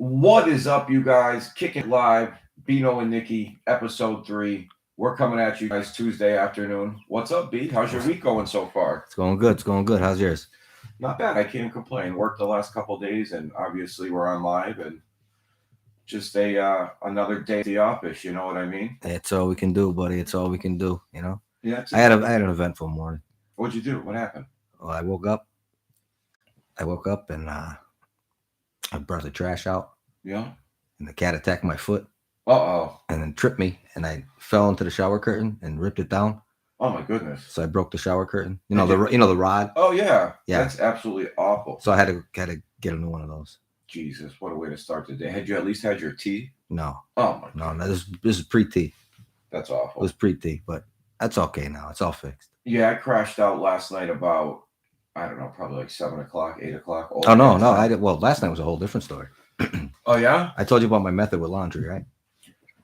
What is up, you guys? Kicking live, Bino and Nicky, episode 3. We're coming at you guys Tuesday afternoon. What's up, B? How's your week going so far? It's going good. It's going good. How's yours? Not bad. I can't complain. Worked the last couple of days, and obviously we're on live, and just another day at the office. You know what I mean? It's all we can do, buddy. It's all we can do. You know. Yeah. I had an eventful morning. What'd you do? What happened? Well, I woke up and I brought the trash out. Yeah. And the cat attacked my foot. Uh-oh. And then tripped me, and I fell into the shower curtain and ripped it down. Oh my goodness. So I broke the shower curtain. You know the rod. Oh yeah. Yeah. That's absolutely awful. So I had to get a new one of those. Jesus, what a way to start the day. Had you at least had your tea? No. Oh my God. No, this is pre-tea. That's awful. It was pre-tea, but that's okay now. It's all fixed. Yeah, I crashed out last night about, I don't know, probably like 7 o'clock, 8 o'clock. Oh no, I did. Well, last night was a whole different story. Oh yeah? I told you about my method with laundry, right?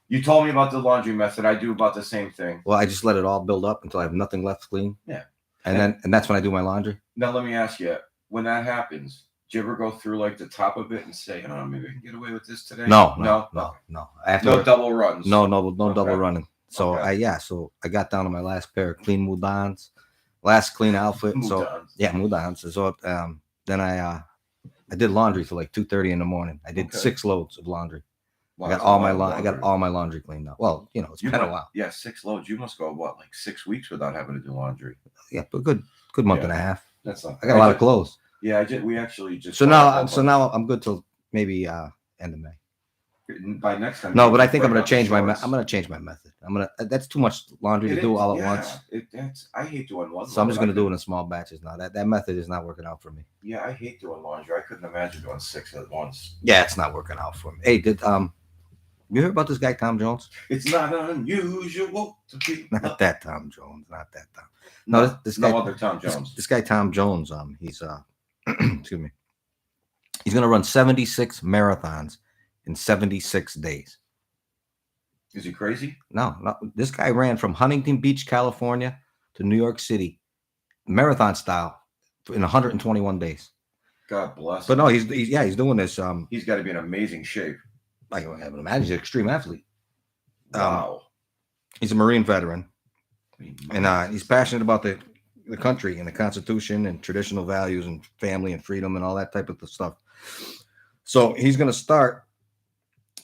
You told me about the laundry method. I do about the same thing. Well, I just let it all build up until I have nothing left to clean. Yeah. And that's when I do my laundry. Now let me ask you, when that happens, do you ever go through like the top of it and say, oh, maybe I can get away with this today? No. I have no double runs. No double running. So okay. I got down to my last pair of clean Mudans, last clean outfit. Mudans. So then I did laundry till like 2:30 in the morning. I did 6 loads of laundry. Wow, I got all my laundry cleaned out. Well, it's been a while. Yeah, 6 loads. You must go like 6 weeks without having to do laundry. Yeah, but good month and a half. That's not. I got a lot of clothes. Yeah, we actually just. So now I'm good till maybe end of May. By next time. No, but I think I'm gonna change my method. That's too much laundry to do all at once. I hate doing one. So I'm just gonna do it in small batches now. That method is not working out for me. Yeah, I hate doing laundry. I couldn't imagine doing 6 at once. Yeah, it's not working out for me. Hey, you heard about this guy Tom Jones? It's not unusual to be not that Tom Jones. Not that Tom. No, this guy. No other Tom Jones. This guy Tom Jones. He's excuse me. He's gonna run 76 marathons in 76 days. Is he crazy? No. This guy ran from Huntington Beach, California to New York City, marathon style, in 121 days. God bless him. But no, he's doing this. He's got to be in amazing shape. I can imagine he's an extreme athlete. Wow. He's a Marine veteran, and he's passionate about the country and the Constitution and traditional values and family and freedom and all that type of stuff. So he's going to start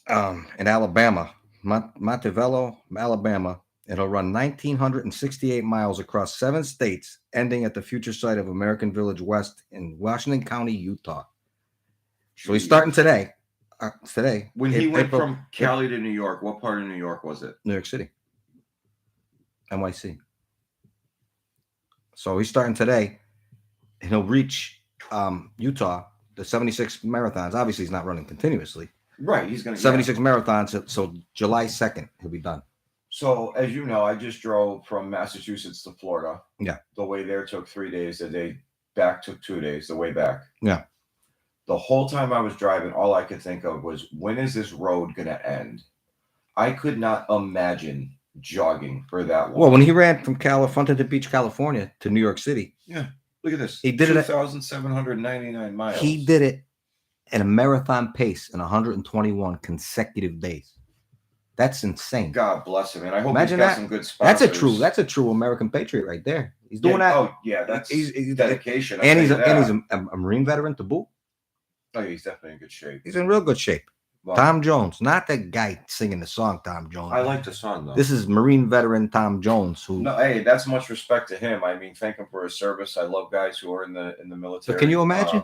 in Alabama, Montevallo, Alabama. It'll run 1,968 miles across 7 states, ending at the future site of American Village West in Washington County, Utah. So he's starting today. When he went from Cali to New York, what part of New York was it? New York City. NYC. So he's starting today, and he'll reach Utah, the 76 marathons. Obviously, he's not running continuously. Right, he's going to 76 marathons. So July 2nd, he'll be done. So as you know, I just drove from Massachusetts to Florida. Yeah. The way there took 3 days. The day back took 2 days. The way back. Yeah. The whole time I was driving, all I could think of was, when is this road going to end? I could not imagine jogging for that long. Well, when he ran from Huntington Beach, California to New York City. Yeah. Look at this. He did 2,799 miles. He did it at a marathon pace in 121 consecutive days. That's insane. God bless him, and I hope he's got some good sponsors. That's a true American patriot right there. He's doing that. Oh yeah, that's he's dedication. And he's a Marine veteran to boot. Oh, yeah, he's definitely in good shape. He's in real good shape. Well, Tom Jones, not that guy singing the song. Tom Jones. I like the song though. This is Marine veteran Tom Jones. No, hey, that's much respect to him. I mean, thank him for his service. I love guys who are in the military. But can you imagine?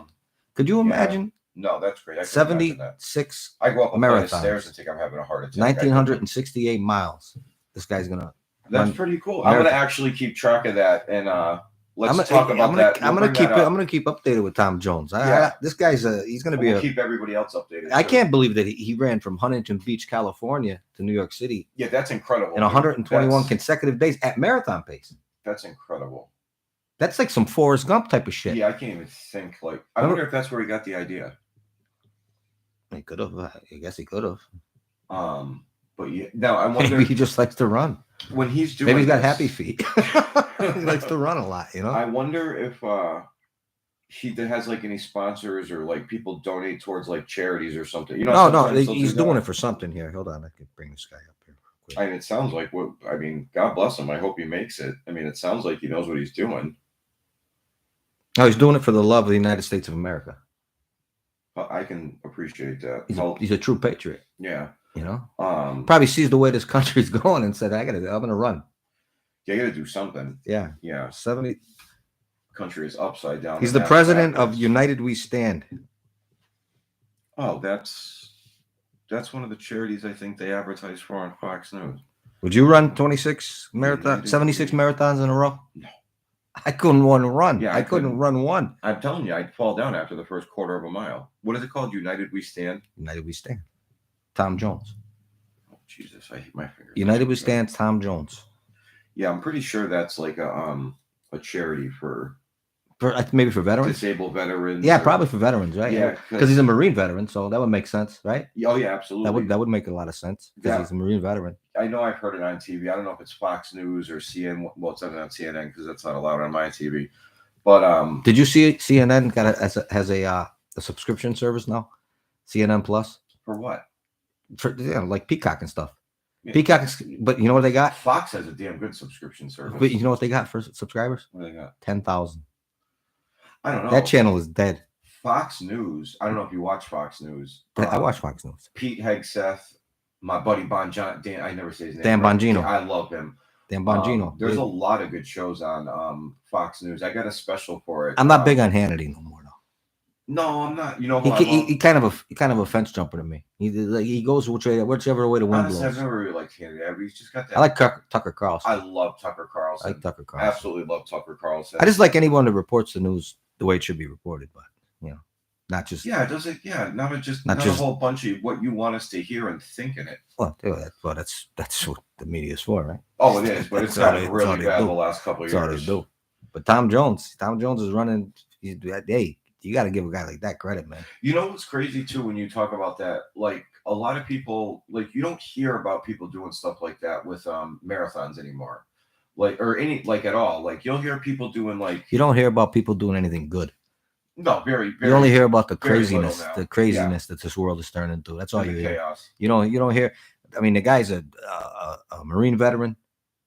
Could you imagine? No, that's great. 76. I go up the stairs and think I'm having a heart attack. 1,968 miles. This guy's gonna. That's pretty cool. I'm gonna actually keep track of that, and let's talk about that. I'm gonna keep updated with Tom Jones. This guy's he's gonna be. We'll keep everybody else updated. I can't believe that he ran from Huntington Beach, California to New York City. Yeah, that's incredible. In 121 consecutive days at marathon pace. That's incredible. That's like some Forrest Gump type of shit. Yeah, I can't even think. I wonder if that's where he got the idea. He could have. I guess he could have. But yeah, no, I wonder. Maybe he just likes to run. When he's doing, maybe he's got happy feet. He likes to run a lot, I wonder if he has like any sponsors or like people donate towards like charities or something? You know, No, sometimes they'll he's do doing that. it for something here. Hold on, I can bring this guy up here real quick. And it sounds like what I mean. God bless him. I hope he makes it. I mean, it sounds like he knows what he's doing. No, he's doing it for the love of the United States of America. I can appreciate that. He's a true patriot. Yeah. You know, probably sees the way this country's going and said, I'm gonna run. Yeah, you got to do something. Yeah. Yeah. 70. Country is upside down. He's the president of United We Stand. Oh, that's one of the charities I think they advertise for on Fox News. Would you run 76 marathons in a row? No. I couldn't run. Yeah, I couldn't run one. I'm telling you, I'd fall down after the first quarter of a mile. What is it called? United We Stand? United We Stand. Tom Jones. Oh, Jesus, I hit my fingers. United We Stand, Tom Jones. Yeah, I'm pretty sure that's like a charity for maybe for veterans, disabled veterans. Yeah, probably for veterans, right? Yeah, because he's a Marine veteran, so that would make sense, right? Oh yeah, absolutely. That would make a lot of sense because he's a Marine veteran. I know I've heard it on TV. I don't know if it's Fox News or CNN. Well, it's not on CNN because that's not allowed on my TV. But did you see CNN has a subscription service now? CNN Plus for what? For like Peacock and stuff. Yeah. Peacock, but you know what they got? Fox has a damn good subscription service. But you know what they got for subscribers? What they got? 10,000. I don't know. That channel is dead. Fox News. I don't know if you watch Fox News. I watch Fox News. Pete Hegseth, my buddy Dan. I never say his name. Dan Bongino. I love him. Dan Bongino. There's a lot of good shows on Fox News. I got a special for it. I'm not big on Hannity no more though. No, I'm not. You know, he kind of a fence jumper to me. He goes whichever way the wind blows. I've never really liked Hannity. He's just got that. I like Tucker Carlson. I love Tucker Carlson. Absolutely love Tucker Carlson. I just like anyone that reports the news the way it should be reported, but not just not a whole bunch of what you want us to hear and think in it. Well, that's what the media is for, right? Oh, it is, but it's gotten really bad the last couple of years. That's all they do. But Tom Jones is running. Hey, you got to give a guy like that credit, man. You know what's crazy too when you talk about that? Like a lot of people, like you don't hear about people doing stuff like that with marathons anymore, or at all. Like you'll hear people doing like. You don't hear about people doing anything good. No, very. You only hear about the craziness, that this world is turning into. That's all you hear. Chaos. You don't hear. I mean, the guy's a Marine veteran.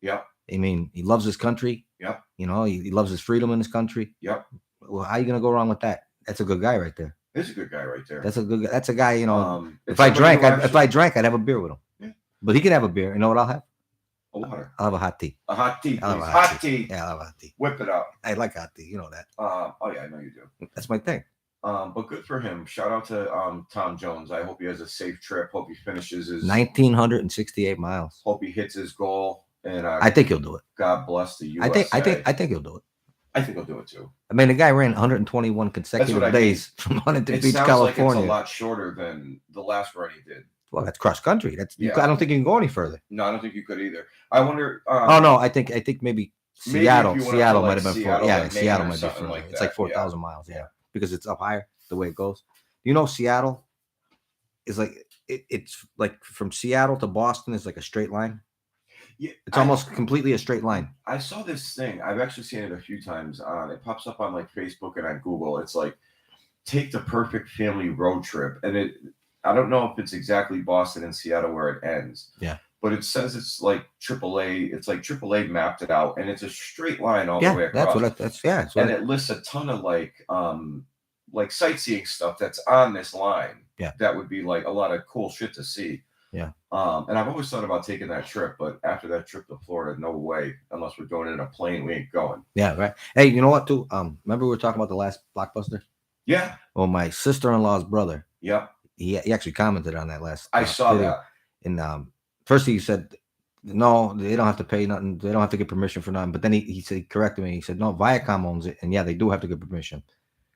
Yep. I mean, he loves his country. Yep. You know, he loves his freedom in his country. Yep. Well, how are you gonna go wrong with that? That's a good guy right there. There's a good guy right there. That's a guy. You know, if I drank, I'd have a beer with him. Yeah. But he can have a beer. You know what I'll have? A water. I'll have a hot tea. A hot tea. I'll have hot tea. Yeah, I'll have a hot tea. Whip it up. I like hot tea. You know that. Oh yeah, I know you do. That's my thing. But good for him. Shout out to Tom Jones. I hope he has a safe trip. Hope he finishes his 1,968 miles. Hope he hits his goal. And I think he'll do it. God bless the USA. I think he'll do it. I think he'll do it too. I mean, the guy ran 121 consecutive days from Huntington Beach, California. Like it's a lot shorter than the last run he did. Well, that's cross country. I don't think you can go any further. No, I don't think you could either. I wonder. No, I think maybe Seattle. Seattle might have been further. Yeah, Seattle might be further. Like it's like 4,000 miles. Yeah, because it's up higher the way it goes. You know, Seattle is like it's like from Seattle to Boston is like a straight line. Yeah, it's almost completely a straight line. I saw this thing. I've actually seen it a few times. It pops up on like Facebook and on Google. It's like take the perfect family road trip, and I don't know if it's exactly Boston and Seattle where it ends. Yeah, but it says it's like AAA. It's like AAA mapped it out, and it's a straight line all the way across. And it lists a ton of like sightseeing stuff that's on this line. Yeah, that would be like a lot of cool shit to see. Yeah. And I've always thought about taking that trip, but after that trip to Florida, no way. Unless we're going in a plane, we ain't going. Yeah, right. Hey, you know what, too? Remember we were talking about the last Blockbuster? Yeah. Well, my sister-in-law's brother. Yeah. He actually commented on that last. I saw video. That. And first he said, no, they don't have to pay nothing. They don't have to get permission for nothing. But then he said, he corrected me. He said, no, Viacom owns it, and yeah, they do have to get permission.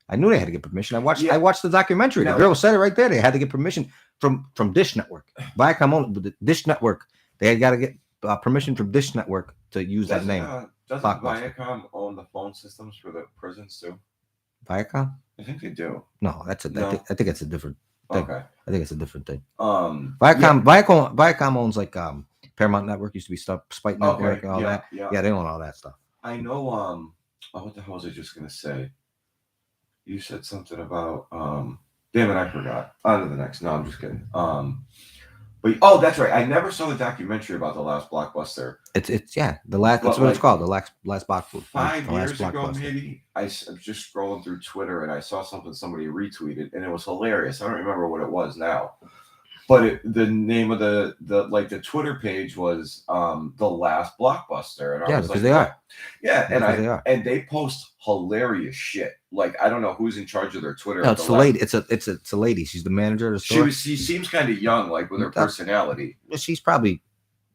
I knew they had to get permission. I watched the documentary. The girl said it right there. They had to get permission from Dish Network. Viacom owned the Dish Network. They had got to get permission from Dish Network to use that name. Doesn't Viacom own the phone systems for the prisons too? Viacom? I think they do. No, I think it's a different thing. Okay. I think it's a different thing. Viacom owns like Paramount Network used to be stuff, Spike Network and all that. Yeah, they own all that stuff. I know. What the hell was I just gonna say? You said something about damn it, I forgot. On to the next. No, I'm just kidding. But oh, that's right. I never saw the documentary about the last blockbuster. It's the last. That's But, what it's like, called. The last blockbuster. 5 years ago, maybe I was just scrolling through Twitter and I saw something somebody retweeted and it was hilarious. I don't remember what it was now, but the name of the Twitter page was the last blockbuster, and I was because like, they are. Yeah, Because they are. and they post hilarious shit. Like I don't know who's in charge of their Twitter. No, it's the lady. It's a lady. She's the manager of the store. She seems kind of young, like with her personality. She's probably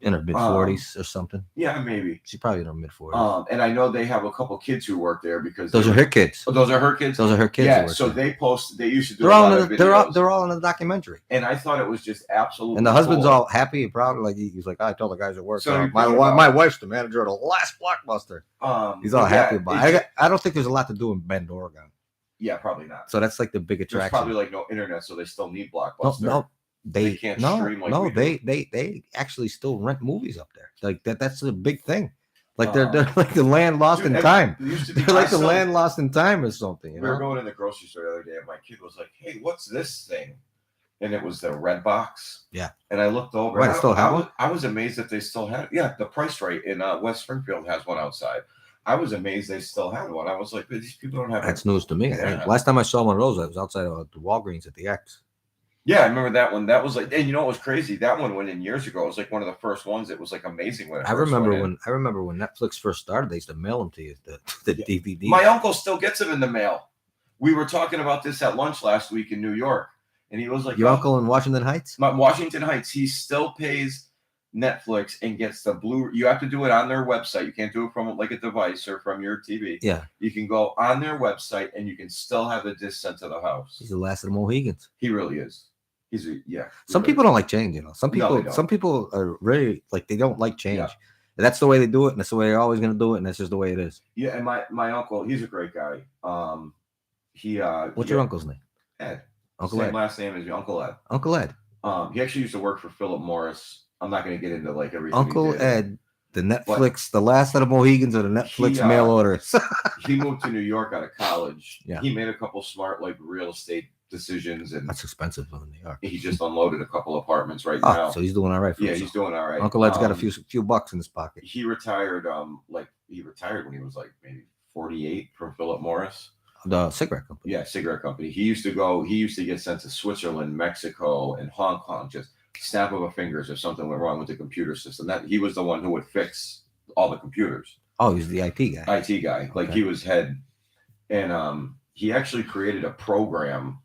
in her mid-40s or something. Yeah, maybe. She's probably in her mid-40s. And I know they have a couple kids who work there because those are her kids. Oh, those are her kids. Those are her kids. Yeah. So they post. They used to do. They're all in the documentary. And I thought it was just absolutely. And the husband's all happy and proud. Like he's like, I told the guys at work. So my wife's the manager of the last blockbuster. He's all happy about it. I don't think there's a lot to do in Bend, Oregon. Yeah, probably not. So that's like the big attraction. There's probably like no internet, so they still need Blockbuster. No, they can't stream like we do. They actually still rent movies up there. Like that's a big thing. Like they're like the land lost in time. They're like the land lost in time or something. You know? We were going in the grocery store the other day, and my kid was like, "Hey, what's this thing?" And it was the Red Box. Yeah. And I looked over. Wait, still have one? I was amazed that they still had. Yeah, the Price Right in West Springfield has one outside. I was amazed they still had one. I was like, these people don't have. That's news to me. Yeah. Last time I saw one of those, I was outside of the Walgreens at the X. Yeah, I remember that one. That was like, and you know what was crazy? That one went in years ago. It was like one of the first ones. It was like amazing when it I remember when Netflix first started, they used to mail them to you, the DVD. My uncle still gets them in the mail. We were talking about this at lunch last week in New York, and he was like, "Your uncle in Washington Heights?" Washington Heights. He still pays Netflix and gets the blue. You have to do it on their website. You can't do it from like a device or from your TV. Yeah, you can go on their website and you can still have the disc sent to the house. He's the last of the Mohegans. He really is. Some people don't like change, you know. Some people are really like they don't like change. Yeah. That's the way they do it, and that's the way they're always going to do it, and that's just the way it is. Yeah, and my uncle, he's a great guy. What's your uncle's name? Ed. Uncle Ed. Same last name as your Uncle Ed. Uncle Ed. He actually used to work for Philip Morris. I'm not going to get into like everything. Uncle Ed, the Netflix, the last of the Mohegans, or the Netflix mail orders. He moved to New York out of college. Yeah. He made a couple smart like real estate decisions, and that's expensive in New York. He just unloaded a couple apartments now. So he's doing all right. He's doing all right. Uncle Ed's got a few bucks in his pocket. He retired. He retired when he was like maybe 48 from Philip Morris, the cigarette company. Yeah, cigarette company. He used to get sent to Switzerland, Mexico, and Hong Kong. Just snap of a fingers if something went wrong with the computer system. That he was the one who would fix all the computers. Oh, he's the IT guy. IT guy. Like he was head, and he actually created a program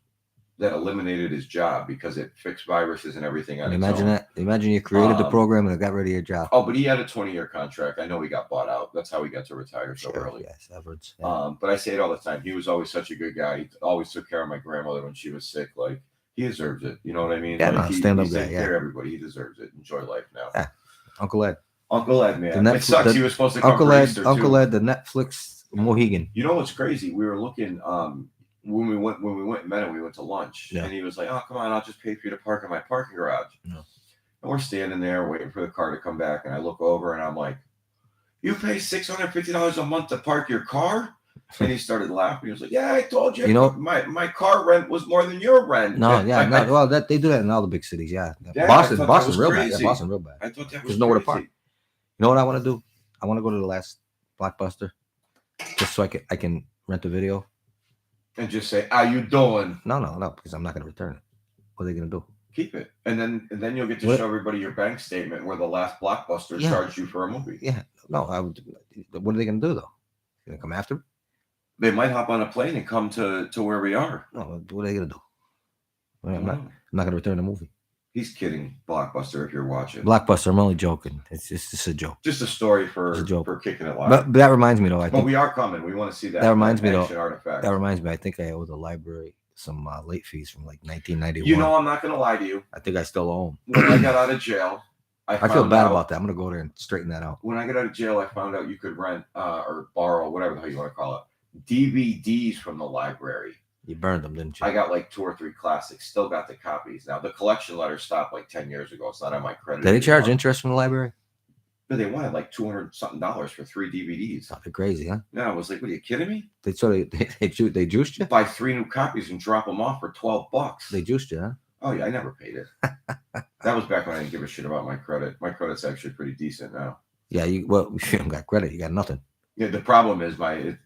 that eliminated his job because it fixed viruses and everything. Imagine that. Imagine you created the program and it got rid of your job. Oh, but he had a 20-year contract. I know he got bought out. That's how he got to retire so early. Yes, severance. Yeah. But I say it all the time. He was always such a good guy. He always took care of my grandmother when she was sick. Like he deserves it. You know what I mean? Yeah, like, stand up he's guy. taking care of everybody. He deserves it. Enjoy life now. Yeah. Uncle Ed. Uncle Ed, man. It sucks. He was supposed to come Uncle Ed, the Netflix Mohegan. You know what's crazy? We were looking. When we went and met him, we went to lunch, and he was like, "Oh, come on, I'll just pay for you to park in my parking garage." No. And we're standing there waiting for the car to come back, and I look over and I'm like, "You pay $650 a month to park your car?" And he started laughing. He was like, "Yeah, I told you. You know, my car rent was more than your rent." No, yeah, well, they do that in all the big cities. Yeah, Boston real bad. Yeah, Boston real bad. I thought that was there's nowhere to park. You know what I want to do? I want to go to the last Blockbuster, just so I can rent a video. And just say, "How you doing?" No, because I'm not going to return it. What are they going to do? Keep it, and then you'll get to show everybody your bank statement where the last Blockbuster charged you for a movie. Yeah, no. What are they going to do though? Going to come after me? They might hop on a plane and come to where we are. No, what are they going to do? I'm not going to return the movie. He's kidding, Blockbuster. If you're watching Blockbuster, I'm only joking. It's just a joke. Just a story for Kicking It Live. But that reminds me, though. But we are coming. We want to see that. That reminds me, though. Artifact. That reminds me. I think I owe the library some late fees from like 1991. You know, I'm not going to lie to you. I think I still owe them. When I got out of jail, I feel bad about that. I'm going to go there and straighten that out. When I got out of jail, I found out you could rent or borrow, whatever the hell you want to call it, DVDs from the library. You burned them, didn't you? I got like 2 or 3 classics. Still got the copies. Now, the collection letter stopped like 10 years ago. It's not on my credit. Did they charge interest from the library? But they wanted like $200 something for 3 DVDs. Oh, they're crazy, huh? No, I was like, what are you kidding me? They juiced you? Buy 3 new copies and drop them off for $12. They juiced you, huh? Oh yeah, I never paid it. That was back when I didn't give a shit about my credit. My credit's actually pretty decent now. Yeah, you don't got credit. You got nothing. Yeah, the problem is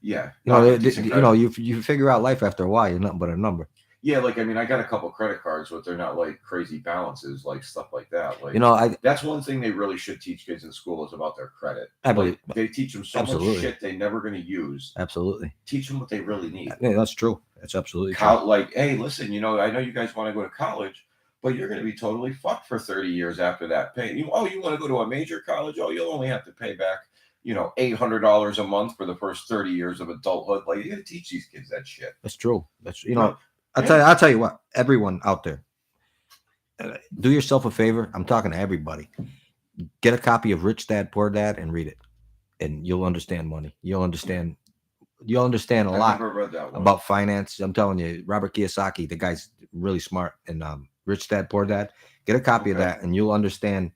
you figure out life after a while. You're nothing but a number. Yeah, like I mean, I got a couple credit cards, but they're not like crazy balances, like stuff like that. Like that's one thing they really should teach kids in school is about their credit. I believe they teach them so much shit they're never going to use. Absolutely, teach them what they really need. Yeah, that's true. That's absolutely true. Like, hey, listen, I know you guys want to go to college, but you're going to be totally fucked for 30 years after that. You want to go to a major college? Oh, you'll only have to pay back, $800 a month for the first 30 years of adulthood. Like, you got to teach these kids that shit. That's true. That's I'll tell you what. Everyone out there, do yourself a favor. I'm talking to everybody. Get a copy of Rich Dad Poor Dad and read it, and you'll understand money. You'll understand a lot about finance. I'm telling you, Robert Kiyosaki, the guy's really smart. And Rich Dad Poor Dad. Get a copy of that, and you'll understand.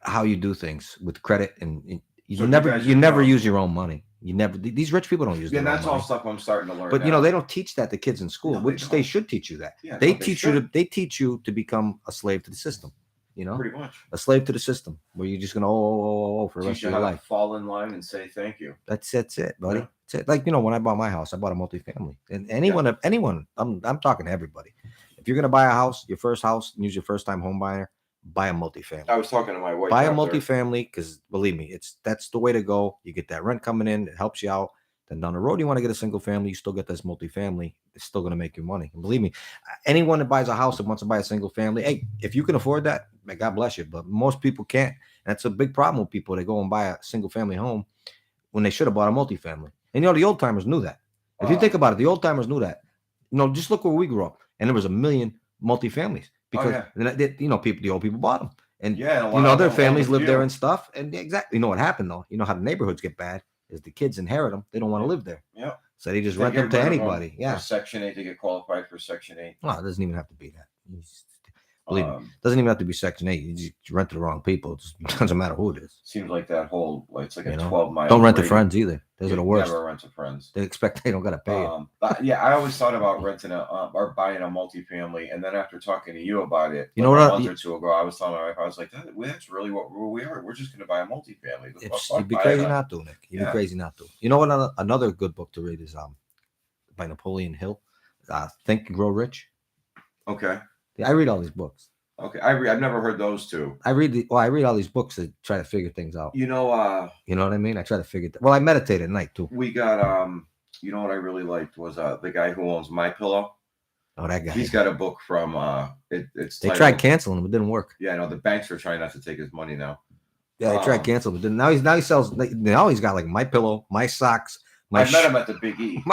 How you do things with credit, and you never use your own money. These rich people don't use their own money. That's all stuff I'm starting to learn. But they don't teach that to kids in school, which they should teach you that. Yeah, they teach you to become a slave to the system. Pretty much a slave to the system where you're just gonna for the rest of your life. Fall in line and say thank you. That's it, buddy. Yeah. That's it. Like when I bought my house, I bought a multifamily, and anyone, I'm talking to everybody. If you're gonna buy a house, your first house, and use your first time home buyer, buy a multifamily. I was talking to my wife. Buy a multifamily because believe me, that's the way to go. You get that rent coming in, it helps you out. Then down the road, you want to get a single family, you still get this multifamily. It's still going to make you money. And believe me, anyone that buys a house that wants to buy a single family, hey, if you can afford that, God bless you. But most people can't. And that's a big problem with people. They go and buy a single family home when they should have bought a multifamily. And the old timers knew that. If you think about it, the old timers knew that. Just look where we grew up, and there was a million multifamilies. Because the old people bought them, and their families lived there and stuff. And exactly, what happened though? How the neighborhoods get bad is the kids inherit them. They don't want to live there. Yeah. So they just rent them to anybody. Yeah. Section 8, they get qualified for Section 8. Well, it doesn't even have to be that. Believe me, it doesn't even have to be Section 8. You just rent to the wrong people. It just doesn't matter who it is. Seems like that whole, it's like a 12-mile. Don't rent to friends either. Those are the worst. Never rent to friends. They expect they don't got to pay it. I always thought about renting or buying a multifamily. And then after talking to you about it, a month or two ago, I was telling my wife, I was like, that's really what we are. We're just going to buy a multifamily. You'd be crazy not to, Nick. You'd be crazy not to. You know what? Another good book to read is by Napoleon Hill, Think and Grow Rich. Okay. I read all these books. Okay, I've never heard those two. I read all these books to try to figure things out. You know what I mean? I try to figure. I meditate at night too. We got what I really liked was the guy who owns My Pillow. Oh, that guy. He's got a book from it's. They tried canceling him, it didn't work. Yeah, no, the banks are trying not to take his money now. Yeah, they tried canceling him. Now he sells. Now he's got like My Pillow, my socks. I met him at the Big E.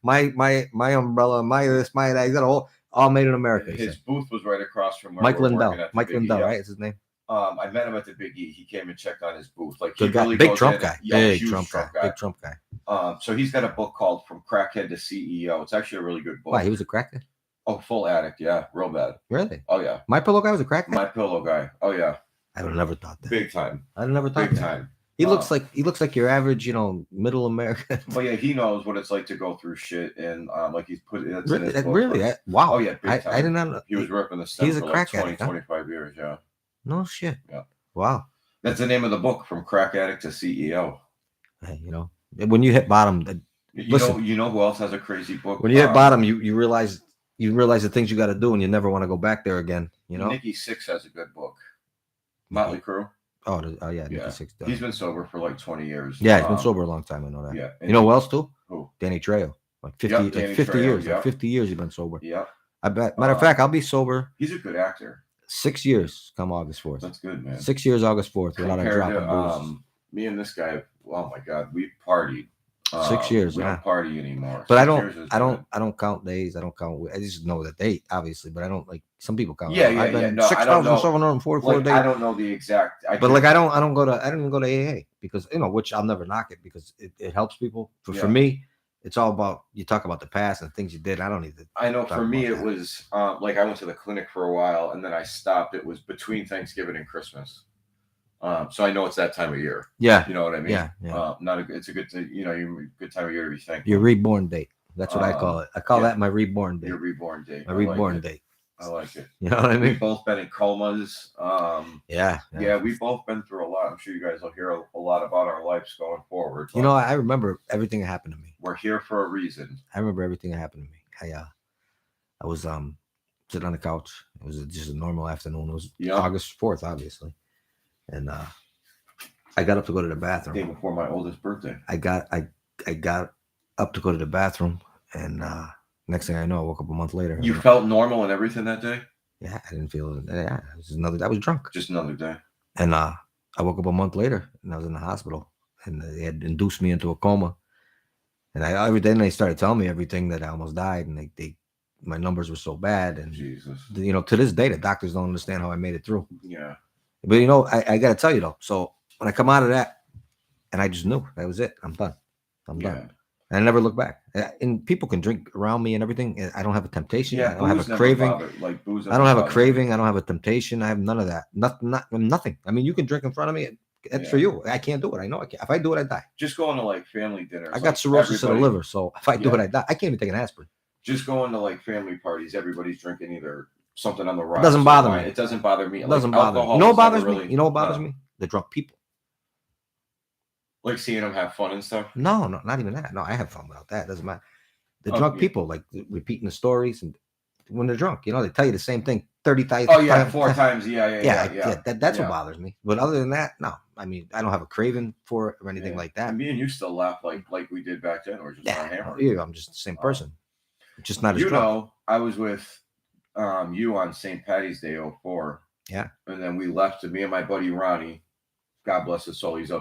My umbrella, my this, my that. He's got all made in America. His booth was right across from where Mike Lindell. Mike Lindell, right? Is his name? I met him at the Big E. He came and checked on his booth. Like he really big Trump guy. Big Trump guy. So he's got a book called From Crackhead to CEO. It's actually a really good book. Why, he was a crackhead? Oh, full addict. Yeah, real bad. Really? Oh yeah. My Pillow guy was a crackhead. My Pillow guy. Oh yeah. I would have never thought that. Big time. I'd never thought big that. time. He looks like your average, middle American. But yeah, he knows what it's like to go through shit, and like he's put it. Really? Wow. Oh yeah, big time. I did not know. He was ripping the stuff He's a for crack like 20, addict, huh? 25 years. Yeah. No shit. Yeah. Wow. That's the name of the book, From Crack Addict to CEO. Hey, when you hit bottom, listen. You know who else has a crazy book? When you hit bottom, you realize the things you got to do, and you never want to go back there again. Nicky Six has a good book. Motley Crue. Oh yeah, Nicky Six. He's been sober for like 20 years. Yeah, he's been sober a long time. I know that. Yeah. You know who else too? Who? Danny Trejo. Like 50 Trejo, years. Yep. Like 50 years he's been sober. Yeah. I bet. Matter of fact, I'll be sober. He's a good actor. 6 years come August 4th. That's good, man. 6 years August 4th without a drop of booze. Me and this guy, oh my God, we partied. 6 years, we don't party anymore. But I don't count days. I don't count. I just know the date, obviously, but I don't like. Some people count. I've been no, 6,744 days. I don't know the exact. I don't even go to AA because which I'll never knock it because it helps people. For me, it's all about you talk about the past and things you did. I don't need to. I know for me it was like I went to the clinic for a while and then I stopped. It was between Thanksgiving and Christmas. So I know it's that time of year. Yeah. You know what I mean? Yeah. Yeah. It's a good, good time of year to be thankful. Your reborn date. That's what I call it. I call that my reborn date. Your reborn date. My reborn date. I like it. You know what I mean? We've both been in comas. Yeah. We've both been through a lot. I'm sure you guys will hear a lot about our lives going forward. You know, I remember everything that happened to me. We're here for a reason. I remember everything that happened to me. I was sitting on the couch. It was just a normal afternoon. It was August 4th, obviously, and I got up to go to the bathroom. The day before my oldest birthday. I got up to go to the bathroom, and next thing I know, I woke up a month later. You felt normal and everything that day? Yeah, I didn't feel it. Yeah, it was another. I was drunk. Just another day. And I woke up a month later, and I was in the hospital, and they had induced me into a coma. And every day they started telling me everything that I almost died, and my numbers were so bad, and Jesus, to this day the doctors don't understand how I made it through. Yeah, but I got to tell you though. So when I come out of that, and I just knew that was it. I'm done. I'm done. And I never look back. And people can drink around me and everything. I don't have a temptation. I don't have a craving. Like booze. I don't have a craving. I don't have a temptation. I have none of that. Nothing. I mean, you can drink in front of me. That's for you. I can't do it. I know I can't. If I do it, I die. Just going to like family dinners. I got cirrhosis of the liver, so if I do it, I die. I can't even take an aspirin. Just going to like family parties. Everybody's drinking either something on the rocks. It doesn't bother me. It doesn't bother me. It doesn't bother me. You know what bothers me? You know what bothers me? The drunk people. Like seeing them have fun and stuff? No, not even that. No, I have fun without that. It doesn't matter. The drunk people, like repeating the stories, and when they're drunk, they tell you the same thing 30 times. Oh, yeah, 4 times. Yeah. That's what bothers me. But other than that, no. I mean, I don't have a craving for it or anything like that. And me and you still laugh like we did back then. We're just on hammer. Yeah, I'm just the same person. Just not as drunk. I was with you on St. Patty's Day 04. Yeah. And then we left to me and my buddy Ronnie. God bless his soul. He's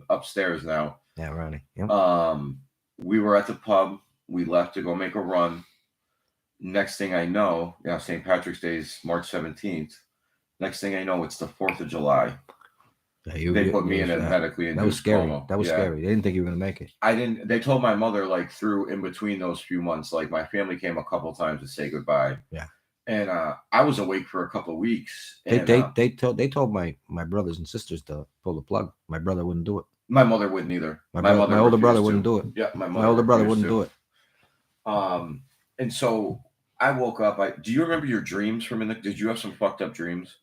upstairs now. Yeah, Ronnie. Yep. We were at the pub. We left to go make a run. Next thing I know, St. Patrick's Day is March 17th. Next thing I know, it's the 4th of July. Yeah, they put me in a medically induced coma. That was scary. Coma. That was scary. They didn't think you were gonna make it. I didn't. They told my mother like through in between those few months, like my family came a couple times to say goodbye. Yeah. And I was awake for a couple of weeks. And, they told my brothers and sisters to pull the plug. My brother wouldn't do it. My mother wouldn't either. My older brother wouldn't do it. Yeah, my older brother wouldn't do it. And so I woke up. Do you remember your dreams from did you have some fucked up dreams?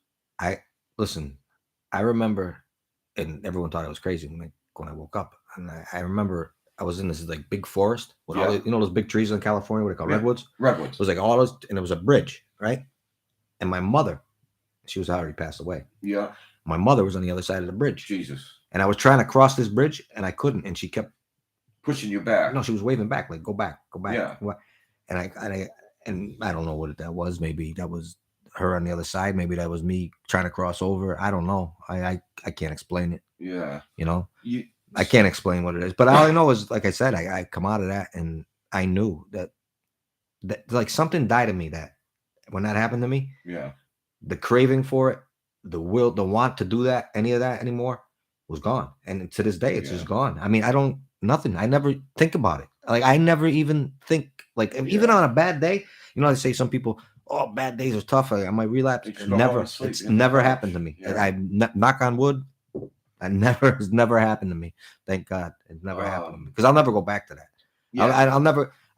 Listen, I remember, and everyone thought I was crazy when I woke up. And I remember I was in this like big forest with all those big trees in California, what they call redwoods. Redwoods. It was like all those, and it was a bridge, right? And my mother, she was already passed away. Yeah. My mother was on the other side of the bridge. Jesus. And I was trying to cross this bridge, and I couldn't, and she kept pushing you back. No, she was waving back, like go back. Yeah. And I don't know what that was. Maybe that was her on the other side. Maybe that was me trying to cross over. I don't know. I can't explain it. Yeah. I can't explain what it is. But all I know is, like I said, I come out of that, and I knew that like something died in me that when that happened to me. Yeah. The craving for it, the will, the want to do that, any of that anymore was gone. And to this day, it's just gone. I mean, nothing. I never think about it. Like I never even think, like even on a bad day, they say some people, oh, bad days are tough. I might relapse. It's never happened to me. Yeah. Knock on wood. It's never happened to me. Thank God. It never happened to me. Because I'll never go back to that. Yeah.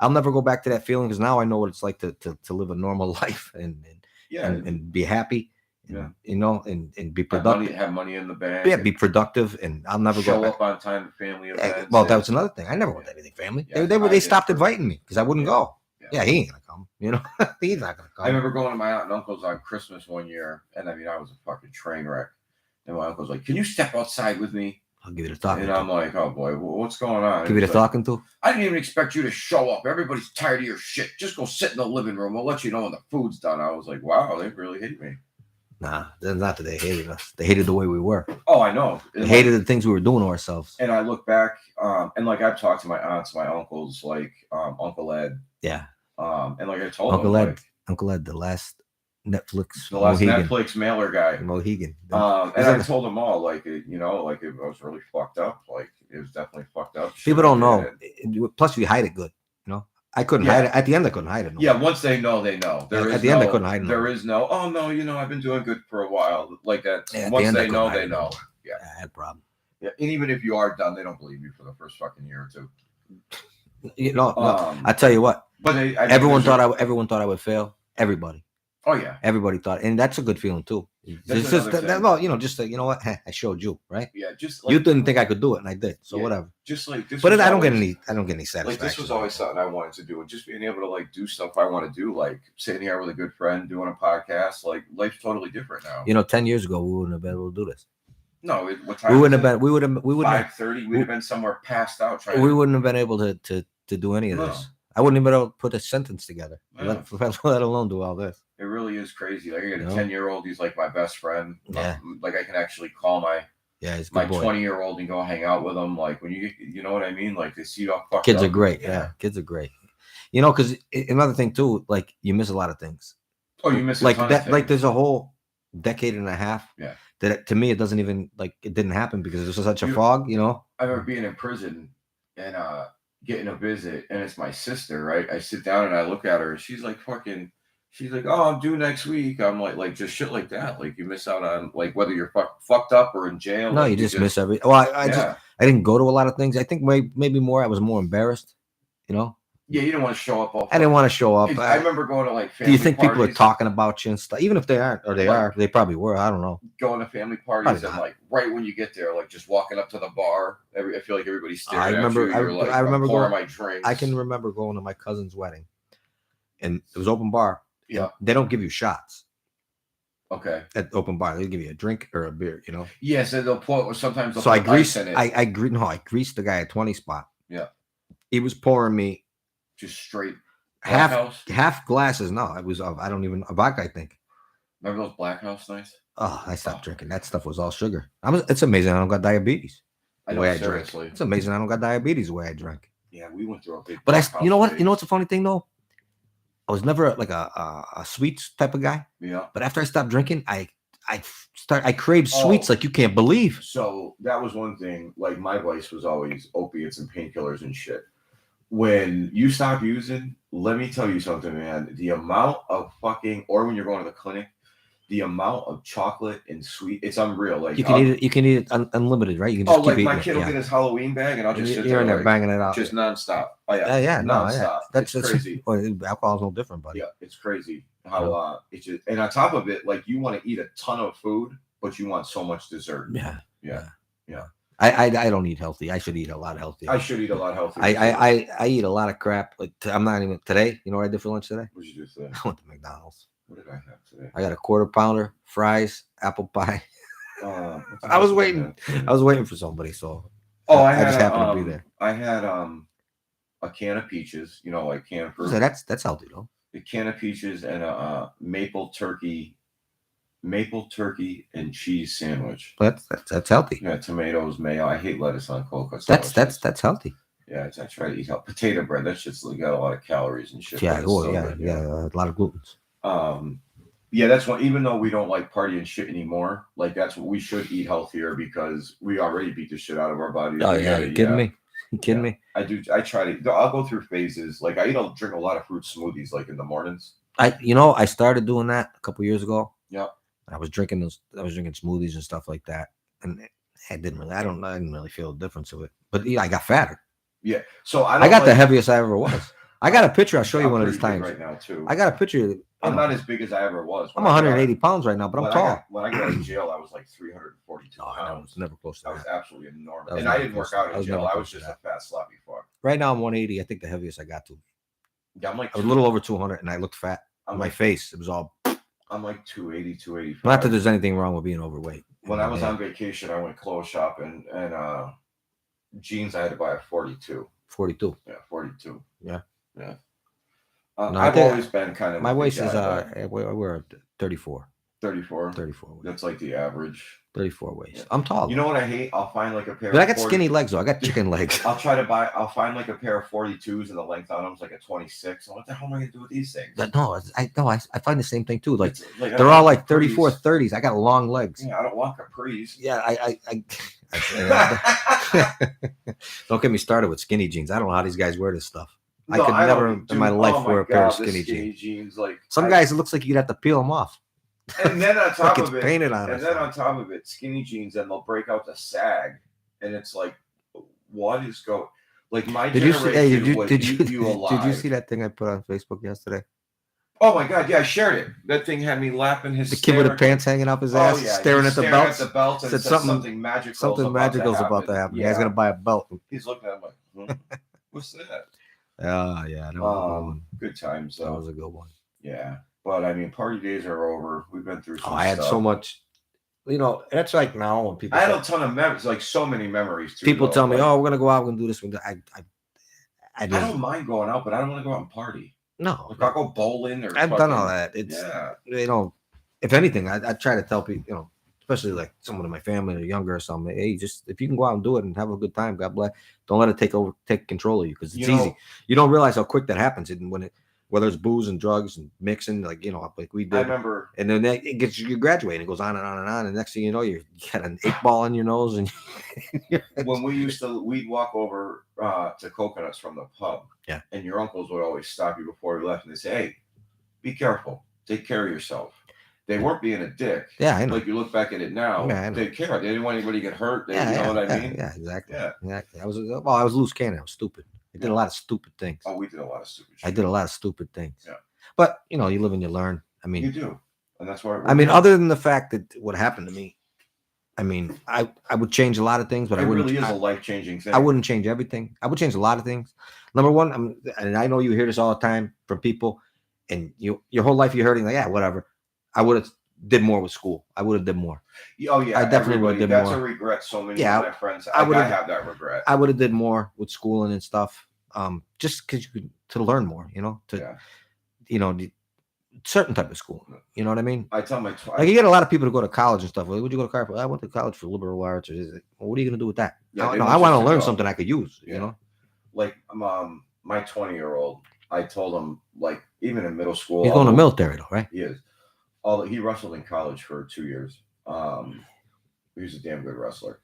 I'll never go back to that feeling, because now I know what it's like to live a normal life and be happy. And, and be productive. Have money in the bank. Yeah, be productive, and I'll never show go back. up on time to family events. Well, that was another thing. I never went to anything family. Yeah, they stopped inviting me because I wouldn't go. Yeah, he ain't gonna come. He's not gonna come. I remember going to my aunt and uncle's on Christmas one year, and I mean, I was a fucking train wreck. And my uncle's like, "Can you step outside with me?" I'll give you the talking. And I'm like, "Oh boy, what's going on?" Give you the talking to. I didn't even expect you to show up. Everybody's tired of your shit. Just go sit in the living room. We'll let you know when the food's done. I was like, "Wow, they really hate me." Nah, not that they hated us. They hated the way we were. Oh, I know. They hated the things we were doing to ourselves. And I look back, and like I've talked to my aunts, my uncles, like Uncle Ed. Yeah. And like I told Uncle Ed, the last Netflix mailer guy, Mohegan. And I told them all, like, it was really fucked up. Like, it was definitely fucked up. People don't know. Plus, we hide it good. I couldn't hide it. At the end, I couldn't hide it. Yeah, once they know, they know. At the end, I couldn't hide it. There is no, oh, no, I've been doing good for a while. Like that. Once they know, they know. Yeah. I had a problem. Yeah, and even if you are done, they don't believe you for the first fucking year or two. No, I tell you what. But everyone thought I would fail. Everybody. Oh yeah. Everybody thought, and that's a good feeling too. Just you know what? I showed you, right? Yeah, just you didn't think I could do it, and I did. So whatever. Just like this. But I don't get any satisfaction. Like this was always something I wanted to do, and just being able to like do stuff I want to do, like sitting here with a good friend doing a podcast. Like life's totally different now. 10 years ago, we wouldn't have been able to do this. No, what time? We wouldn't have been. We would have. 5:30. We'd have been somewhere passed out. We wouldn't have been able to do any of this. I wouldn't have been able to put a sentence together, let alone do all this. It really is crazy. Like I got a 10-year-old. He's like my best friend. Yeah. Like I can actually call my he's my 20-year-old and go hang out with him. Like when you know what I mean? Like they see you all fucked Kids up. are great. Yeah, kids are great. Because another thing too, like you miss a lot of things. Oh, you miss like that. Like there's a whole decade and a half. Yeah. That to me it doesn't even it didn't happen because there's such a fog. I remember being in prison and getting a visit, and it's my sister, right? I sit down and I look at her. She's like, oh, I'm due next week. I'm like just shit like that. Like you miss out on like whether you're fucked up or in jail. No, like, you just miss every. Well, I didn't go to a lot of things. I think maybe more. I was more embarrassed. Yeah, you didn't want to show up. I didn't want to show up. I remember going to like family do you think parties. People are talking about you and stuff? Even if they aren't, or they are, they probably were. I don't know. Going to family parties and like right when you get there, like just walking up to the bar. I feel like everybody's staring at you. I remember pouring my drinks. I can remember going to my cousin's wedding, and it was open bar. Yeah, they don't give you shots. Okay. At open bar, they give you a drink or a beer. Yes, and they'll pour. Sometimes they'll so put ice in it. I greased the guy at 20 spot. Yeah. He was pouring me. Just straight half glasses. No, it was I don't even a vodka. I think. Remember those Black House nights? Oh, I stopped drinking. That stuff was all sugar. It's amazing I don't got diabetes. The way I drink. It's amazing I don't got diabetes the way I drink. Yeah, we went through a big. But you know what? You know what's a funny thing though? I was never like a sweets type of guy. Yeah. But after I stopped drinking, I craved sweets like you can't believe. So that was one thing. Like my vice was always opiates and painkillers and shit. When you stop using, let me tell you something, man. The amount of or when you're going to the clinic, the amount of chocolate and sweet, it's unreal. Like you can eat it unlimited, right? You can just keep my kid will get his Halloween bag and I'll just sit there like, banging it out. Just nonstop. Oh yeah. Nonstop. Yeah. That's crazy. Alcohol's no different, buddy. Yeah, it's crazy how it's just, and on top of it, like you want to eat a ton of food, but you want so much dessert. Yeah. I don't eat healthy. I should eat a lot healthier. I should eat a lot healthier. I eat a lot of crap. Like I'm not even today. You know what I did for lunch today? What did you do today? I went to McDonald's. What did I have today? I got a quarter pounder, fries, apple pie. I was waiting. I was waiting for somebody. So I just happened to be there. I had a can of peaches. Like canned fruit. So that's healthy though. A can of peaches and a maple turkey and cheese sandwich. That's healthy. Yeah, tomatoes, mayo. I hate lettuce on cold cuts. That's healthy. Yeah, I try to eat healthy. Potato bread. That shit's got a lot of calories and shit. Yeah, a lot of glutens. Yeah, that's one. Even though we don't like party and shit anymore, like that's what we should eat healthier because we already beat the shit out of our bodies. Oh yeah, you kidding me? You kidding me? I do. I try to. I'll go through phases. Like I drink a lot of fruit smoothies, like in the mornings. I started doing that a couple years ago. Yeah. I was drinking smoothies and stuff like that, and I didn't really feel the difference of it. But I got fatter. Yeah. So I got the heaviest I ever was. I got a picture. I'll show you one of these times. Right now too. I got a picture. I'm not as big as I ever was. I'm 180 pounds right now, but I'm tall. When I got out of jail, I was like 342 pounds. I was never close to that. I was absolutely enormous. And I didn't work out in jail. I was just a fat sloppy fuck. Right now I'm 180. I think the heaviest I got to. Yeah, I was a little over 200, and I looked fat. On my face, it was all. I'm like 280, 285. Not that there's anything wrong with being overweight. When I was on vacation, I went clothes shopping and jeans. I had to buy a 42. 42. Yeah, 42. Yeah. I've always been kind of. My waist is we're 34. 34. 34. Waist. That's like the average. 34 waist. Yeah. I'm tall. You know what I hate? I'll find like a pair. But I got skinny legs though. I got chicken legs. I'll find like a pair of 42s and the length on them is like a 26. And what the hell am I gonna do with these things? I find the same thing too. Like they're all like 34, 30s. I got long legs. Yeah, I don't want capris. Yeah, don't get me started with skinny jeans. I don't know how these guys wear this stuff. No, I could never in my life wear a pair of skinny jeans. Like some guys, it looks like you'd have to peel them off. And then on top It's of it, painted on us. skinny jeans, and they'll break out the sag, and it's like, what is going? Like my Did you see? Hey, generation would eat you alive. Did you see that thing I put on Facebook yesterday? Oh my god, yeah, I shared it. That thing had me laughing hysterically. The kid with the pants hanging off his ass, staring at the belts. At the belt, and said something magical. Something magical is about to happen. Yeah. The guy's gonna buy a belt. He's looking at him like, what's that? Oh yeah, that was a good one. Good times. Though. That was a good one. Yeah, but I mean, party days are over. We've been through. Some I had so much. You know, that's like now when people. I had a ton of memories, like so many memories. Too, people tell me, "Oh, we're gonna go out and do this." I don't mind going out, but I don't want to go out and party. No, like I'll go bowling or. I've done all that. It's you know, if anything, I try to tell people, you know, especially like someone in my family or younger or something. Hey, just if you can go out and do it and have a good time, God bless. Don't let it take control of you because it's easy. You don't realize how quick that happens, and whether it's booze and drugs and mixing, like like we did. I remember, and then it gets you graduate. It goes on and on and on, and next thing you know, you got an 8-ball in your nose. And when we'd walk over to Coconuts from the pub, and your uncles would always stop you before we left, and they say, "Hey, be careful, take care of yourself." They weren't being a dick. Yeah, I know. Like you look back at it now, they cared. They didn't want anybody to get hurt. You know what I mean? Yeah, exactly. Yeah, exactly. I was loose cannon. I was stupid. I did a lot of stupid things. Oh, we did a lot of stupid shit. I did a lot of stupid things. Yeah. But, you know, you live and you learn. I mean, you do. And that's why. I mean, other than the fact that what happened to me, I mean, I would change a lot of things, but I wouldn't. It really is a life-changing thing. I wouldn't change everything. I would change a lot of things. Number one, and I know you hear this all the time from people, and your whole life you're hurting, like, yeah, whatever. I would have did more with school. I would have did more. Oh yeah, I definitely would have did more. That's a regret. So many of my friends. I have that regret. I would have did more with schooling and stuff. Just because to learn more, you know, you know, certain type of school. You know what I mean? I tell my like you get a lot of people to go to college and stuff. Like, would you go to college? I went to college for liberal arts. What are you going to do with that? Yeah, I want to learn something I could use. You know, like my 20-year-old. I told him, like, even in middle school, he's going to the military though, right? He is. He wrestled in college for 2 years. He was a damn good wrestler.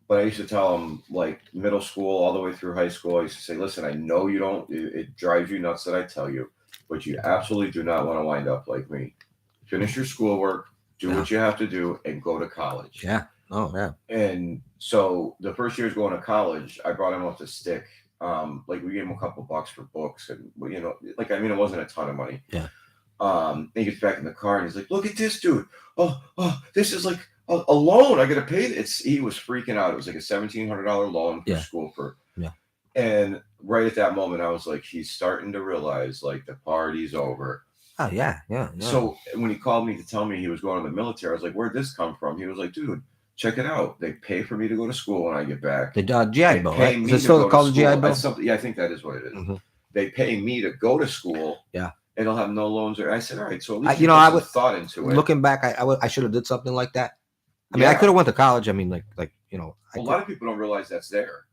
But I used to tell him, like, middle school all the way through high school, I used to say, listen, I know you don't, it drives you nuts that I tell you, but you absolutely do not want to wind up like me. Finish your schoolwork, do what you have to do, and go to college. Yeah. Oh, yeah. And so the first year going to college, I brought him up to stick. Like, we gave him a couple bucks for books, and, you know, like, I mean, it wasn't a ton of money. Yeah. He gets back in the car and he's like, look at this dude. Oh, this is like a loan. I got to pay it. He was freaking out. It was like a $1,700 loan for school and right at that moment, I was like, he's starting to realize like the party's over. Oh yeah. So when he called me to tell me he was going to the military, I was like, where'd this come from? He was like, dude, check it out. They pay for me to go to school when I get back. The GI Bill, right? Is it still called the GI Bill? Yeah, I think that is what it is. Mm-hmm. They pay me to go to school. Yeah. And he'll have no loans. I said, all right. So at least I would thought into it. Looking back, I should have did something like that. I mean, I could have went to college. I mean, like you know, a lot of people don't realize that's there.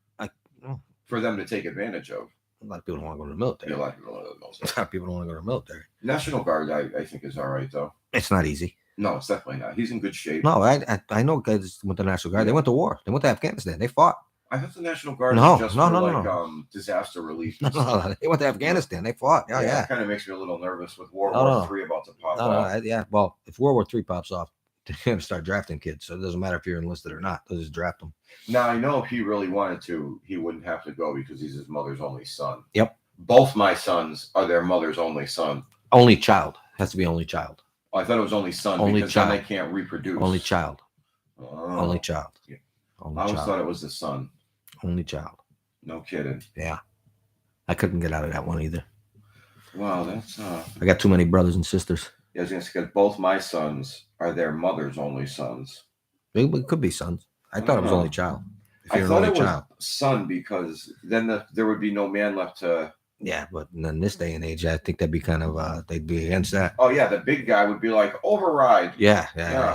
For them to take advantage of. A lot of people don't want to go to the military. Yeah, a lot of people don't want to go to the military. A lot of people don't want to go to the military. National Guard, I think, is all right though. It's not easy. No, it's definitely not. He's in good shape. No, I know guys went to the National Guard. They went to war. They went to Afghanistan. They fought. I thought the National Guard was just disaster relief. No, they went to Afghanistan. They fought. Yeah. It kind of makes me a little nervous with World War III about to pop off. Yeah. Well, if World War III pops off, they're going to start drafting kids. So it doesn't matter if you're enlisted or not. They'll just draft them. Now, I know if he really wanted to, he wouldn't have to go because he's his mother's only son. Yep. Both my sons are their mother's only son. Only child. Has to be only child. Oh, I thought it was only son because then they can't reproduce. Only child. Only child. Yeah. I always thought it was the son. Only child. No kidding. Yeah. I couldn't get out of that one either. Wow, that's I got too many brothers and sisters. Yeah, I was gonna say, because both my sons are their mother's only sons. It could be sons. I thought it was only child. I thought it was son because then there would be no man left to. Yeah, but in this day and age, I think that'd be kind of they'd be against that. Oh yeah, the big guy would be like override. Yeah.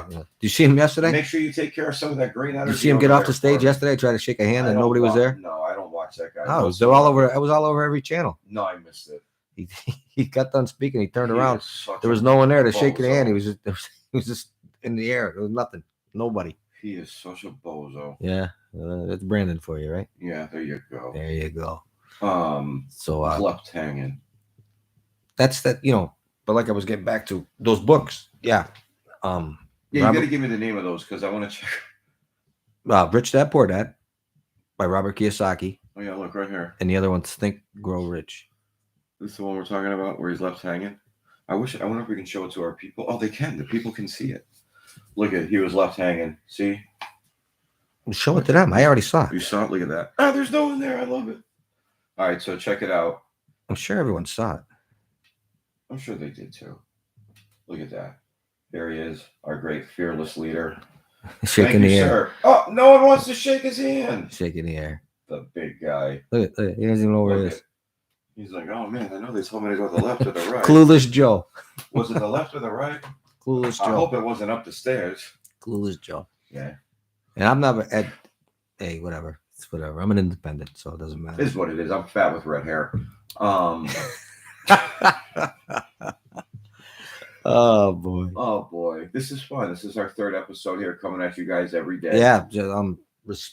Did you see him yesterday? Make sure you take care of some of that green energy. Did you see him get off the stage yesterday? I tried to shake a hand and nobody was there. No, I don't watch that guy. Oh, they're all over. It was all over every channel. No, I missed it. He got done speaking. He turned around. There was no one there to shake the hand. He was just in the air. There was nothing. Nobody. He is such a bozo. Yeah, that's Brandon for you, right? Yeah, there you go. There you go. So left hanging. That's that, you know. But like I was getting back to those books, yeah. Yeah, you got to give me the name of those because I want to check. Rich Dad Poor Dad by Robert Kiyosaki. Oh yeah, look right here. And the other one's Think, Grow Rich. This is the one we're talking about where he's left hanging. I wonder if we can show it to our people. Oh, they can. The people can see it. Look at he was left hanging. See? Show it to them. I already saw it. You saw it? Look at that. Ah, there's no one there. I love it. All right, so check it out. I'm sure everyone saw it. I'm sure they did too. Look at that. There he is, our great fearless leader. Shaking the air. Sir. Oh, no one wants to shake his hand. Shaking the air. The big guy. Look at he doesn't even know where it is. He's like, oh man, I know they told me to go to the left or the right. Clueless Joe. Was it the left or the right? Clueless Joe. I hope it wasn't up the stairs. Clueless Joe. Yeah. And I'm never at. Hey, whatever. It's whatever. I'm an independent, so it doesn't matter. It is what it is. I'm fat with red hair. Oh boy. Oh boy. This is fun. This is our third episode here coming at you guys every day. Yeah.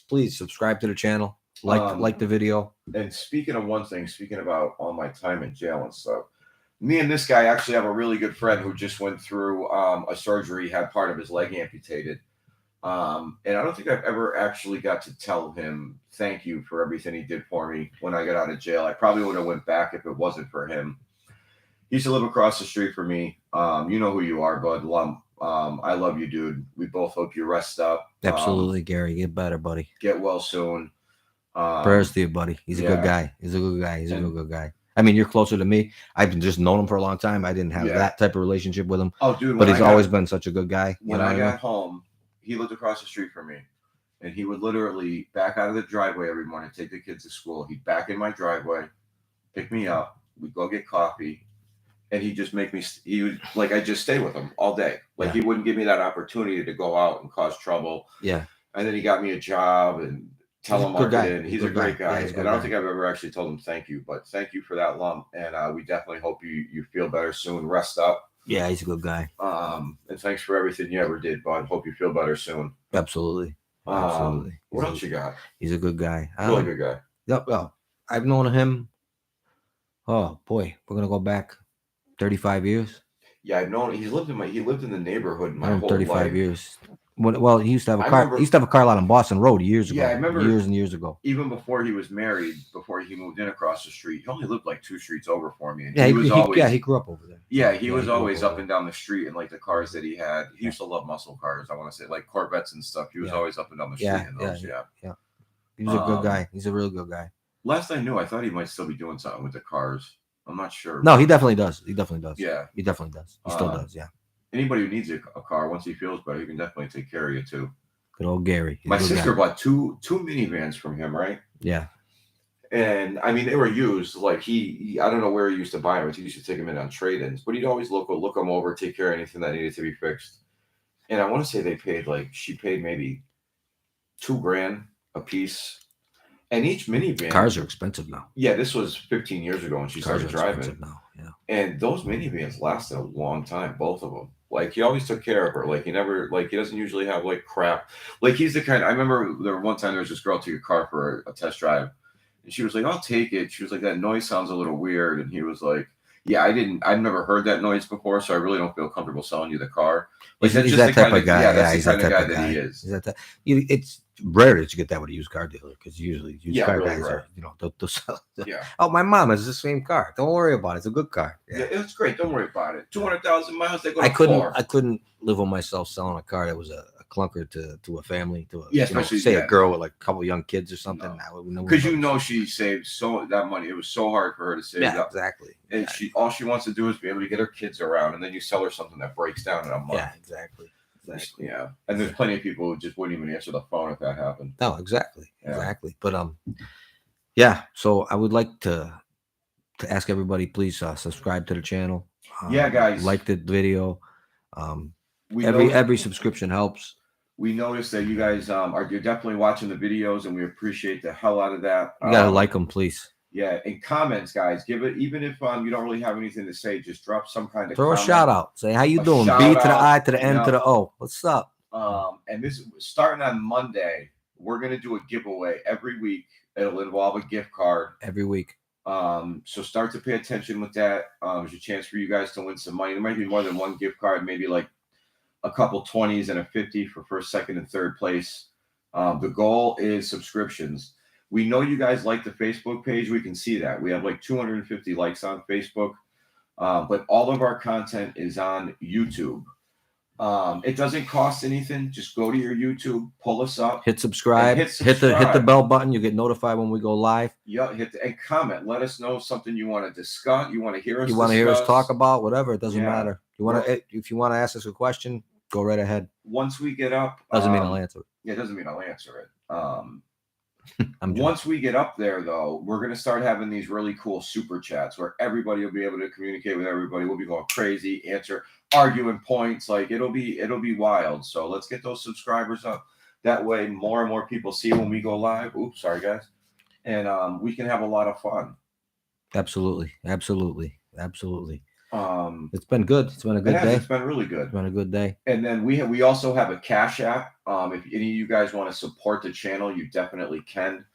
Please subscribe to the channel. Like the video. And speaking of one thing, speaking about all my time in jail and stuff, me and this guy actually have a really good friend who just went through a surgery, had part of his leg amputated. And I don't think I've ever actually got to tell him thank you for everything he did for me when I got out of jail. I probably would have went back if it wasn't for him. He used to live across the street from me. You know who you are, Bud Lump. I love you, dude. We both hope you rest up. Absolutely, Gary. Get better, buddy. Get well soon. Prayers to you, buddy. He's a good guy. He's a good guy. He's a good guy. I mean, you're closer to me. I've just known him for a long time. I didn't have that type of relationship with him. Oh, dude. But he's always been such a good guy. When I got home, he lived across the street from me. And he would literally back out of the driveway every morning, take the kids to school. He'd back in my driveway, pick me up. We'd go get coffee. And he'd just make me, I'd just stay with him all day. He wouldn't give me that opportunity to go out and cause trouble. Yeah. And then he got me a job and telemarketing. He's a great guy. And I don't think I've ever actually told him thank you, but thank you for that, Lump. And we definitely hope you feel better soon. Rest up. Yeah, he's a good guy. And thanks for everything you ever did, bud. Hope you feel better soon. Absolutely. Absolutely. What else you got? He's a good guy. Really good guy. Yep. Well, I've known him. Oh boy, we're gonna go back 35 years. Yeah, I've known he lived in the neighborhood my whole 35 life. Years. Well, he used to have a car. He used to have a car lot on Boston Road years ago. Yeah, I remember years and years ago. Even before he was married, before he moved in across the street, he only lived like 2 streets over for me. And yeah, he grew up over there. Yeah, he was always up and down the street, and the cars that he had. He used to love muscle cars. I want to say Corvettes and stuff. He was always up and down the street in those. Yeah. He's a good guy. He's a real good guy. Last I knew, I thought he might still be doing something with the cars. I'm not sure. No, he definitely does. He definitely does. Yeah, he definitely does. He still does. Yeah. Anybody who needs a car, once he feels better, he can definitely take care of you too. Good old Gary. My sister bought two minivans from him, right? Yeah. And I mean, they were used. He I don't know where he used to buy them. He used to take them in on trade-ins, but he'd always look them over, take care of anything that needed to be fixed. And I want to say they paid she paid maybe $2,000 a piece. And each minivan. Cars are expensive now. Yeah, this was 15 years ago when she started driving. Now. Yeah. And those minivans lasted a long time, both of them. He always took care of her. He never, he doesn't usually have crap. He's the kind. I remember one time there was this girl took a car for a test drive, and she was like, "I'll take it." She was like, "That noise sounds a little weird," and he was like, "Yeah, I've never heard that noise before, so I really don't feel comfortable selling you the car." He's that type of guy. Yeah, that's the kind of guy that he is. It's rare that you get that with a used car dealer because usually used car guys are, they'll sell. Yeah. Oh, my mom has the same car. Don't worry about it. It's a good car. Yeah, it's great. Don't worry about it. 200,000 miles. They go. I couldn't live with myself selling a car that was a clunker to a family, especially a girl with a couple young kids or something. Because she saved that money. It was so hard for her to save. Yeah, exactly. And all she wants to do is be able to get her kids around, and then you sell her something that breaks down in a month. Yeah, exactly. Yeah, and there's plenty of people who just wouldn't even answer the phone if that happened. No, exactly. But yeah. So I would like to ask everybody, please subscribe to the channel. Yeah, guys, like the video. Every subscription helps. We noticed that you guys you're definitely watching the videos, and we appreciate the hell out of that. You gotta like them, please. Yeah, and comments, guys. Give it, even if you don't really have anything to say, just drop some kind of throw a shout out. Say how you doing. B to the I to the N to the O. What's up? And this starting on Monday, we're gonna do a giveaway every week. It'll involve a gift card every week. So start to pay attention with that. There's a chance for you guys to win some money. There might be more than one gift card, maybe a couple 20s and a 50 for first, second, and third place. The goal is subscriptions. We know you guys like the Facebook page. We can see that. We have like 250 likes on Facebook, but all of our content is on YouTube. It doesn't cost anything. Just go to your YouTube, pull us up, hit subscribe, hit hit the bell button. You get notified when we go live. Yeah, and comment. Let us know something you want to discuss. You want to hear us. You want to hear us talk about whatever. It doesn't matter. You want to if you want to ask us a question, go right ahead. Once we get up, doesn't mean I'll answer it. Yeah, it doesn't mean I'll answer it. Once we get up there, though, we're gonna start having these really cool super chats where everybody will be able to communicate with everybody. We'll be going crazy, arguing points. Like it'll be wild. So let's get those subscribers up. That way, more and more people see when we go live. Oops, sorry guys, and we can have a lot of fun. Absolutely. It's been good. It's been a good day. It's been really good. It's been a good day. And then we also have a Cash App. If any of you guys want to support the channel, you definitely can.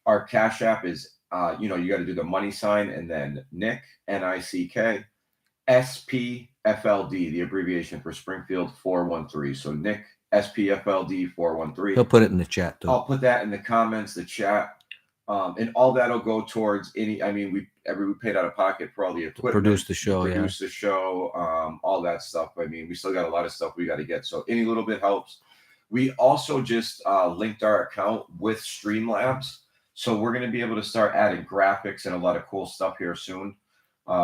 Our Cash App is, you got to do the money sign and then Nick, Nick, SPFLD, the abbreviation for Springfield 413. So Nick, SPFLD 413. He'll put it in the chat too. I'll put that in the comments, the chat. And all that'll go towards we paid out of pocket for all the equipment. Produce the show, the show, all that stuff. We still got a lot of stuff we got to get. So any little bit helps. We also just linked our account with Streamlabs. So we're going to be able to start adding graphics and a lot of cool stuff here soon.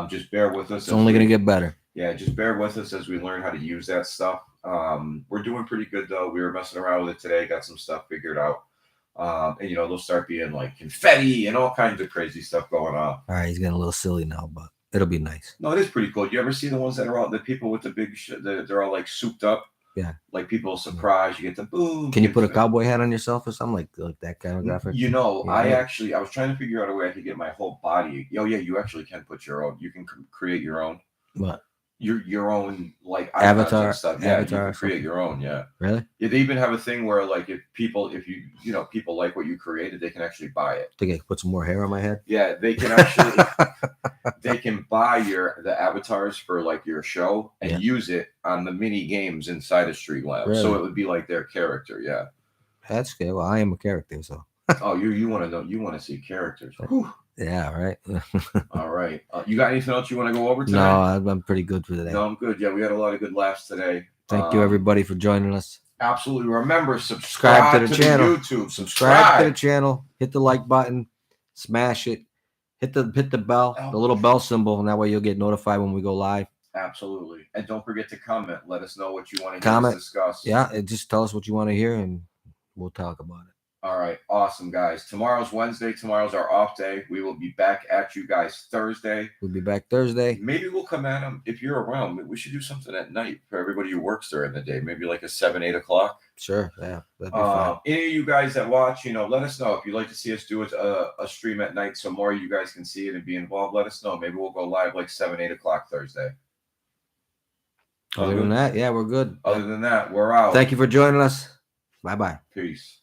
Just bear with us. It's only going to get better. Yeah, just bear with us as we learn how to use that stuff. We're doing pretty good, though. We were messing around with it today, got some stuff figured out. And they'll start being like confetti and all kinds of crazy stuff going on. All right, he's getting a little silly now, but it'll be nice. No, it is pretty cool. You ever see the ones that are all the people with the big they're all like souped up? Yeah. Like people surprised. You get the boom. Can you put a cowboy hat on yourself or something like that kind of graphic? I was trying to figure out a way I could get my whole body. Oh yeah, you actually can put your own. You can create your own. What? Your own like avatar stuff. Yeah, you can create your own. Yeah. Really? Yeah, they even have a thing where like if people like what you created, they can actually buy it. Think I put some more hair on my head? Yeah, they can actually they can buy the avatars for like your show and use it on the mini games inside of Streamlabs. Really? So it would be like their character. Yeah. That's good. Well, I am a character, so. Oh, you want to know? You want to see characters? Whew. Yeah, right. All right. You got anything else you want to go over today? No, I'm pretty good for today. No, I'm good. Yeah, we had a lot of good laughs today. Thank you, everybody, for joining us. Absolutely. Remember, subscribe to the channel. YouTube. Subscribe to the channel. Hit the like button. Smash it. Hit the bell, the little bell symbol, and that way you'll get notified when we go live. Absolutely. And don't forget to comment. Let us know what you want to hear us discuss. Yeah, and just tell us what you want to hear, and we'll talk about it. All right. Awesome, guys. Tomorrow's Wednesday. Tomorrow's our off day. We will be back at you guys Thursday. We'll be back Thursday. Maybe we'll come at them if you're around. We should do something at night for everybody who works during the day. Maybe like a 7, 8 o'clock. Sure. Yeah. That'd be fine. Any of you guys that watch, let us know if you'd like to see us do a stream at night so more of you guys can see it and be involved. Let us know. Maybe we'll go live like 7, 8 o'clock Thursday. Other than that, yeah, we're good. Other than that, we're out. Thank you for joining us. Bye-bye. Peace.